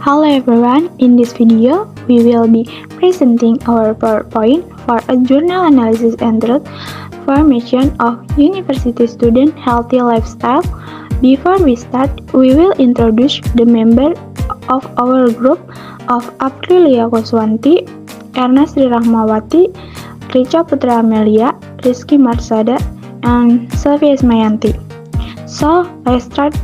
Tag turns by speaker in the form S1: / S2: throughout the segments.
S1: Hello everyone, in this video we will be presenting our PowerPoint for a journal analysis and truth formation of university student healthy lifestyle. Before we start, we will introduce the member of our group of Aprilia Kuswanti, Erna Sri Rahmawati, Richa Putra Amelia, Rizky Marsada, and Sylvia Ismayanti. So, let's start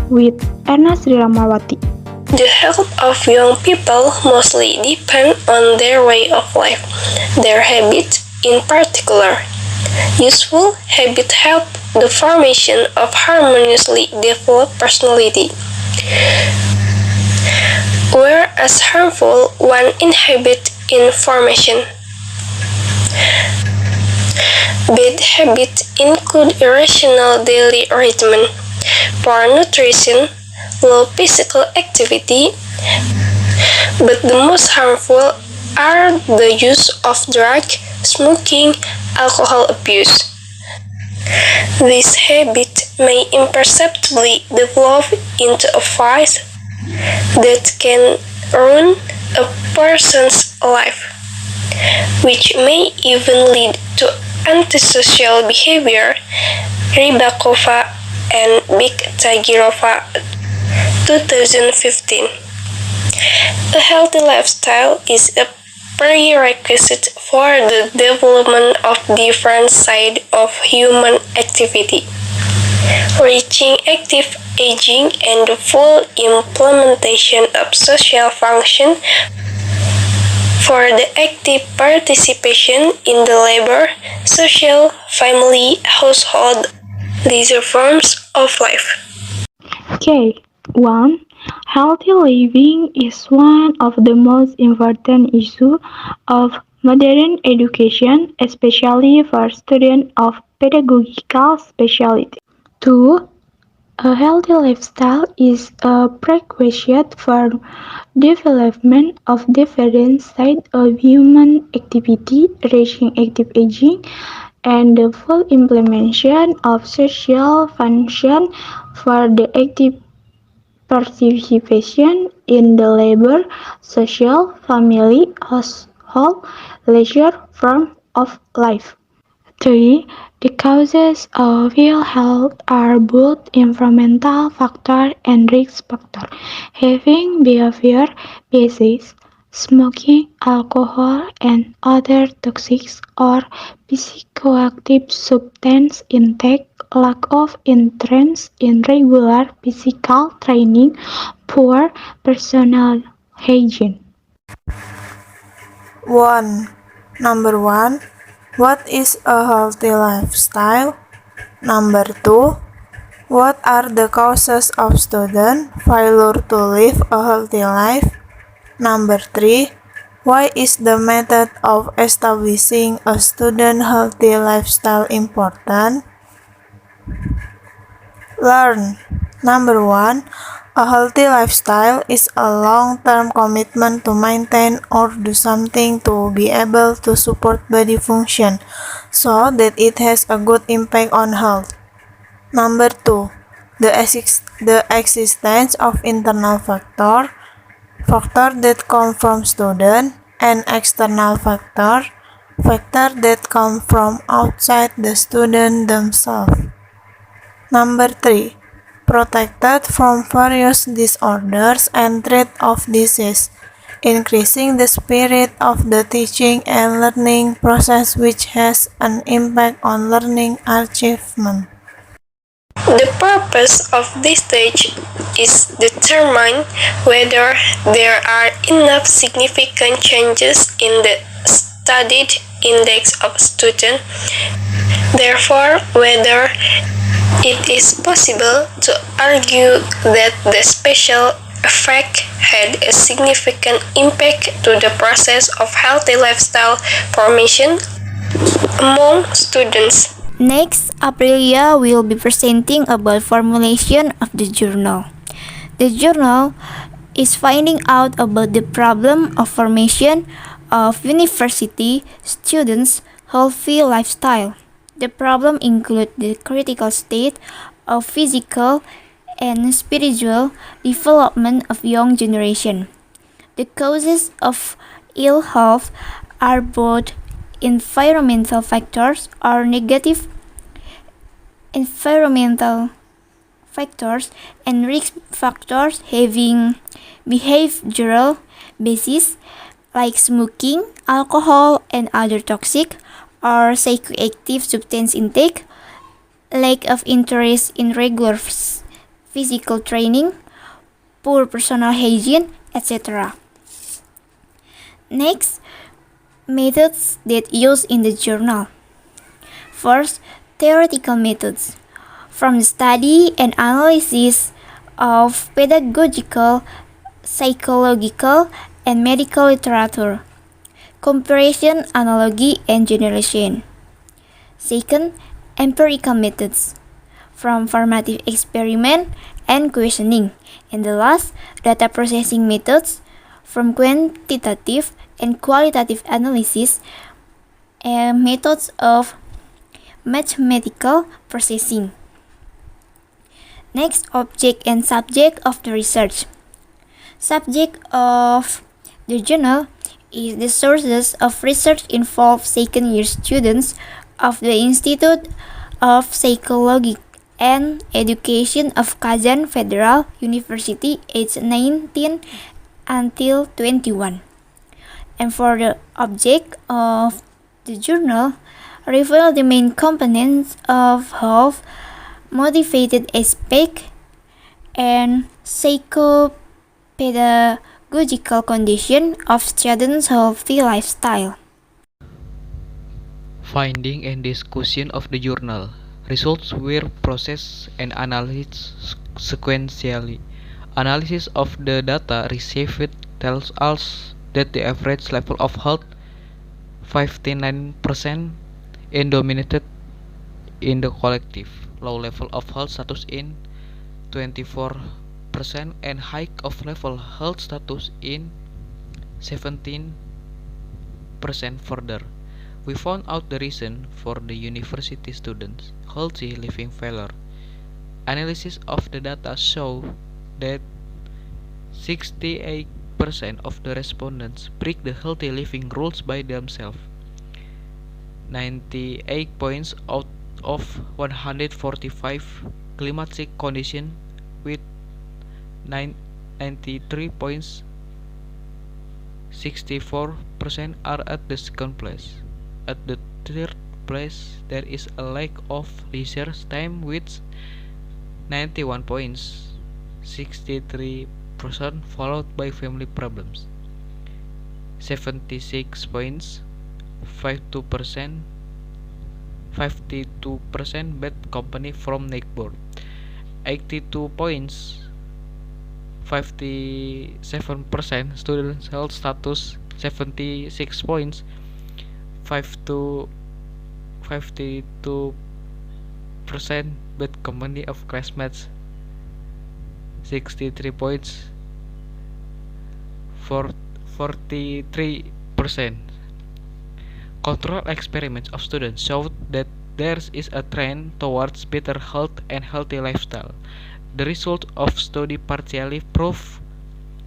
S1: with Erna Sri Rahmawati.
S2: The health of young people mostly depend on their way of life, their habits in particular. Useful habits help the formation of harmoniously developed personality, whereas harmful one inhibit in formation. Bad habits include irrational daily regimen, poor nutrition, low physical activity, but the most harmful are the use of drug, smoking, alcohol abuse. This habit may imperceptibly develop into a vice that can ruin a person's life, which may even lead to antisocial behavior. Rybakova and Big-Tagirova 2015. A healthy lifestyle is a prerequisite for the development of different sides of human activity, reaching active aging and the full implementation of social function for the active participation in the labor, social, family, household, leisure forms of life.
S1: Okay, 1. Healthy living is one of the most important issues of modern education, especially for students of pedagogical specialty. 2. A healthy lifestyle is a prerequisite for development of different sides of human activity, reaching active aging, and the full implementation of social function for the active participation in the labor, social, family, household, leisure form of life. 3. The causes of ill health are both environmental factor and risk factor. Having behavior disease, smoking, alcohol, and other toxic or psychoactive substance intake, lack of interest in regular physical training, poor personal hygiene.
S3: 1. Number 1. What is a healthy lifestyle? Number 2. What are the causes of student failure to live a healthy life? Number 3. Why is the method of establishing a student healthy lifestyle important? Learn. Number 1. A healthy lifestyle is a long-term commitment to maintain or do something to be able to support body function so that it has a good impact on health. Number 2. The existence of internal factor that come from student, and external factor that come from outside the student themselves. Number 3. Protected from various disorders and threat of disease, increasing the spirit of the teaching and learning process, which has an impact on learning achievement.
S2: The purpose of this stage is determine whether there are enough significant changes in the studied index of student, therefore whether it is possible to argue that the special effect had a significant impact to the process of healthy lifestyle formation among students.
S4: Next, Aprilia will be presenting about formulation of the journal. The journal is finding out about the problem of formation of university students' healthy lifestyle. The problem includes the critical state of physical and spiritual development of young generation. The causes of ill health are both environmental factors or negative environmental factors and risk factors having behavioral basis like smoking, alcohol, and other toxic or psychoactive substance intake, lack of interest in regular physical training, poor personal hygiene, etc. Next, methods that use in the journal. First, theoretical methods. From the study and analysis of pedagogical, psychological, and medical literature. Comparison, analogy, and generalization. Second, empirical methods. From formative experiment and questioning. And the last, data processing methods from quantitative and qualitative analysis and methods of mathematical processing. Next, object and subject of the research. Subject of the journal is the sources of research involve second-year students of the Institute of Psychology and Education of Kazan Federal University aged 19 until 21. And for the object of the journal, reveal the main components of health, motivated aspect, and psychopedagogical condition of students' healthy lifestyle.
S5: Finding and discussion of the journal. Results were processed and analyzed sequentially. Analysis of the data received tells us that the average level of health 59% and dominated in the collective. Low level of health status in 24% and high of level health status in 17% further. We found out the reason for the university students' healthy living failure. Analysis of the data show that 68% of the respondents break the healthy living rules by themselves. 98 points out of 145 climatic conditions with 93 points. 64% are at the second place. At the third place, there is a lack of leisure time with 91 points. 63% followed by family problems. 76 points. 52% bad company from neighbor. 82 points. 57% student health status. 76 points. 52% bad company of classmates. 63 points. 43%. Control experiments of students showed that there is a trend towards better health and healthy lifestyle. The result of study partially prove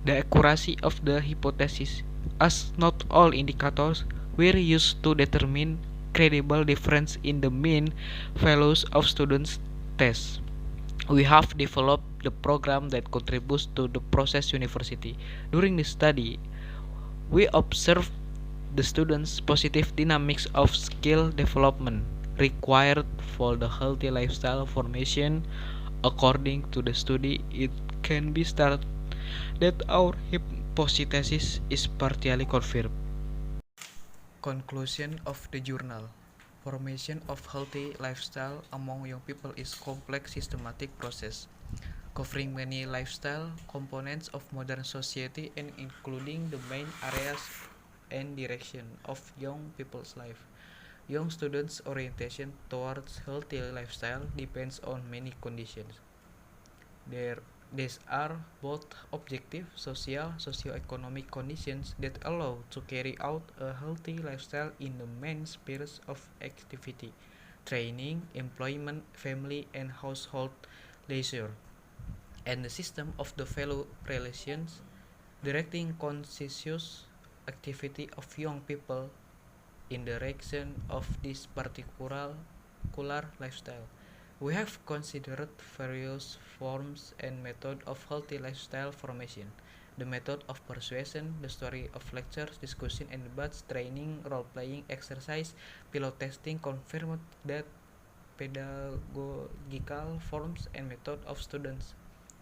S5: the accuracy of the hypothesis, as not all indicators were used to determine credible difference in the mean values of students' tests. We have developed the program that contributes to the process university. During the study, we observed the students' positive dynamics of skill development required for the healthy lifestyle formation. According to the study, it can be stated that our hypothesis is partially confirmed. Conclusion of the journal. Formation of healthy lifestyle among young people is complex systematic process covering many lifestyle components of modern society and including the main areas and direction of young people's life. Young students' orientation towards healthy lifestyle depends on many conditions. These are both objective, social, socio-economic conditions that allow to carry out a healthy lifestyle in the main spheres of activity, training, employment, family, and household leisure. and the system of the value relations, directing conscious activity of young people in the direction of this particular lifestyle. We have considered various forms and methods of healthy lifestyle formation. The method of persuasion, the story of lectures, discussion and debates, training, role-playing, exercise, pilot testing confirmed that pedagogical forms and method of students'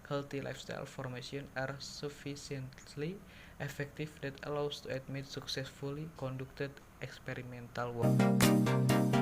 S5: healthy lifestyle formation are sufficiently effective that allows to admit successfully conducted experimental work.